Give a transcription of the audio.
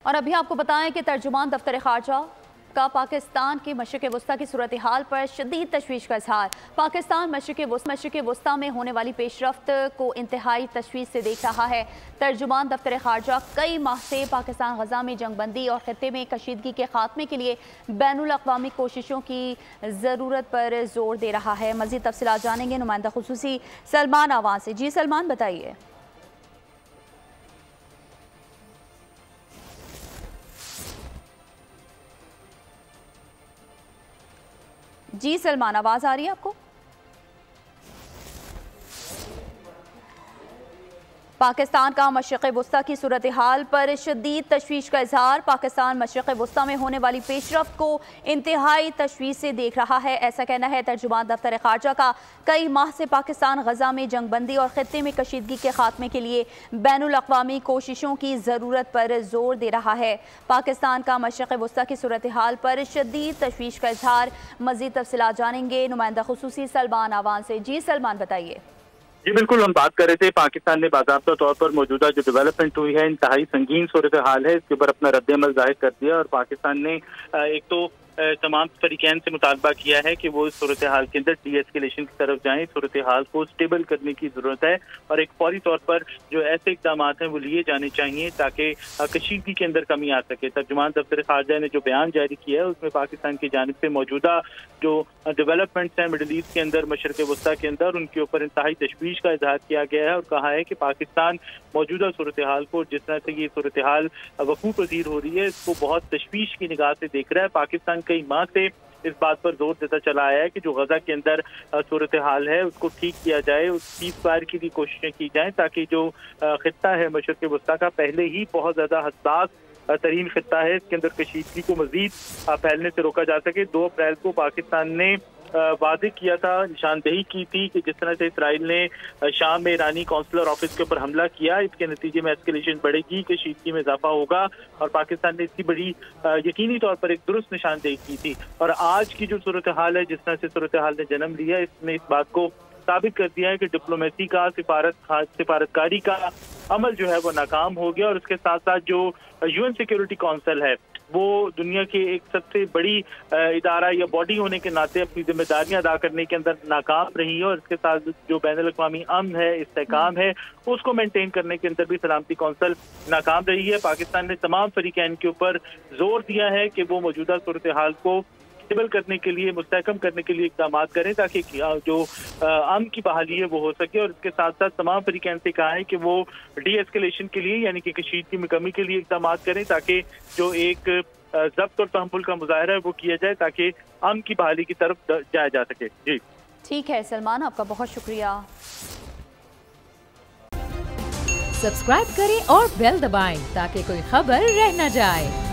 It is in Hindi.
और अभी आपको बताएं कि तर्जुमान दफ्तर खारजा का पाकिस्तान की मशरिक़ वस्ता की सूरत हाल पर शदीद तशवीश का इजहार। पाकिस्तान मशरिक़ वस्ता में होने वाली पेशरफ्त को इंतहाई तशवीश से देख रहा है। तर्जुमान दफ्तर खारजा कई माह से पाकिस्तान गजा में जंगबंदी और खित्ते में कशीदगी के खात्मे के लिए बैनुल अक़वामी कोशिशों की ज़रूरत पर जोर दे रहा है। मज़ीद तफसीलात जानेंगे नुमाइंदा खुसूसी सलमान आवाज़ से। जी सलमान, बताइए। जी सलमान, आवाज़ आ रही है आपको? पाकिस्तान का मशरिक़ वस्ता की सूरत हाल पर शदीद तशवीश का इजहार। पाकिस्तान मशरिक़ वस्ता में होने वाली पेशरफ्त को इंतहाई तशवीश से देख रहा है, ऐसा कहना है तर्जुमान दफ्तर खारजा का। कई माह से पाकिस्तान गजा में जंगबंदी और खित्ते में कशीदगी के खात्मे के लिए बैनुल अक़वामी कोशिशों की ज़रूरत पर जोर दे रहा है। पाकिस्तान का मशरिक़ वस्ता की सूरत हाल पर शदीद तशवीश का इजहार। मज़ीद तफसीलात जानेंगे नुमाइंदा खुसूसी सलमान आवान से। जी सलमान, बताइए। जी बिल्कुल, हम बात कर रहे थे पाकिस्तान ने बाज़ाब्ता तौर पर मौजूदा जो डेवलपमेंट हुई है, इंतहाई संगीन सूरत हाल है, इसके ऊपर अपना रद्द-ए-अमल जाहिर कर दिया और पाकिस्तान ने एक तो तमाम फरीकैन से मुतालबा किया है कि वो इस सूरत हाल के अंदर डी-एस्केलेशन की तरफ जाएं, सूरत हाल को स्टेबल करने की ज़रूरत है और एक फौरी तौर पर जो ऐसे इक़दाम हैं वो लिए जाने चाहिए ताकि कशीदगी के अंदर कमी आ सके। तर्जुमान दफ्तर खारजा ने जो बयान जारी किया है उसमें पाकिस्तान की जानिब से मौजूदा जो डेवलपमेंट्स हैं मिडल ईस्ट के अंदर, मशरिक़ वस्ता के अंदर, उनके ऊपर इंतहाई तशवीश का इजहार किया गया है और कहा है कि पाकिस्तान मौजूदा सूरत हाल को, जिस तरह से ये सूरत हाल वकूफ़ पज़ीर हो रही है, इसको बहुत तशवीश की निगाह से देख रहा है। पाकिस्तान कई माह से इस बात पर जोर देता चला आया है कि जो गजा के अंदर सूरत हाल है उसको ठीक किया जाए, उस सीज़ फायर की भी कोशिशें की जाएं ताकि जो खित्ता है मशरिक़ वस्ता का पहले ही बहुत ज़्यादा हसास तरीन खित्ता है, इसके अंदर कशीदगी को मजीद फैलने से रोका जा सके। 2 अप्रैल को पाकिस्तान ने वादे किया था, निशानदेही की थी कि जिस तरह से इसराइल ने शाम में ईरानी कौंसलर ऑफिस के ऊपर हमला किया, इसके नतीजे में एस्केलेशन बढ़ेगी, कशीदगी में इजाफा होगा और पाकिस्तान ने इसकी बड़ी यकीनी तौर पर एक दुरुस्त निशानदेही की थी। और आज की जो सूरत हाल है, जिस तरह से सूरत हाल ने जन्म लिया, इसने इस बात को साबित कर दिया है कि डिप्लोमेसी का, सिफारतकारी का अमल जो है वो नाकाम हो गया और उसके साथ साथ जो यूएन सिक्योरिटी काउंसिल है वो दुनिया के एक सबसे बड़ी इदारा या बॉडी होने के नाते अपनी जिम्मेदारियां अदा करने के अंदर नाकाम रही है और इसके साथ जो बैनुल अक़वामी अमन है, इस्तेहकाम है, उसको मेंटेन करने के अंदर भी सलामती कौंसिल नाकाम रही है। पाकिस्तान ने तमाम फरीकैन के ऊपर जोर दिया है कि वो मौजूदा सूरत हाल को स्टेबल करने के लिए, मुस्तहकम करने के लिए इक़दाम करें ताकि जो अमन की बहाली है वो हो सके और इसके साथ साथ तमाम फरीकैन से कहा है कि वो डी एस्केलेशन के लिए यानी कि कशीदगी में कमी के लिए इक़दाम करें ताकि जो एक ज़ब्त और तहम्मुल का मुज़ाहरा है वो किया जाए ताकि अमन की बहाली की तरफ जाया जा सके। जी ठीक है सलमान, आपका बहुत शुक्रिया। सब्सक्राइब करें और बेल दबाएं ताकि कोई खबर रह न जाए।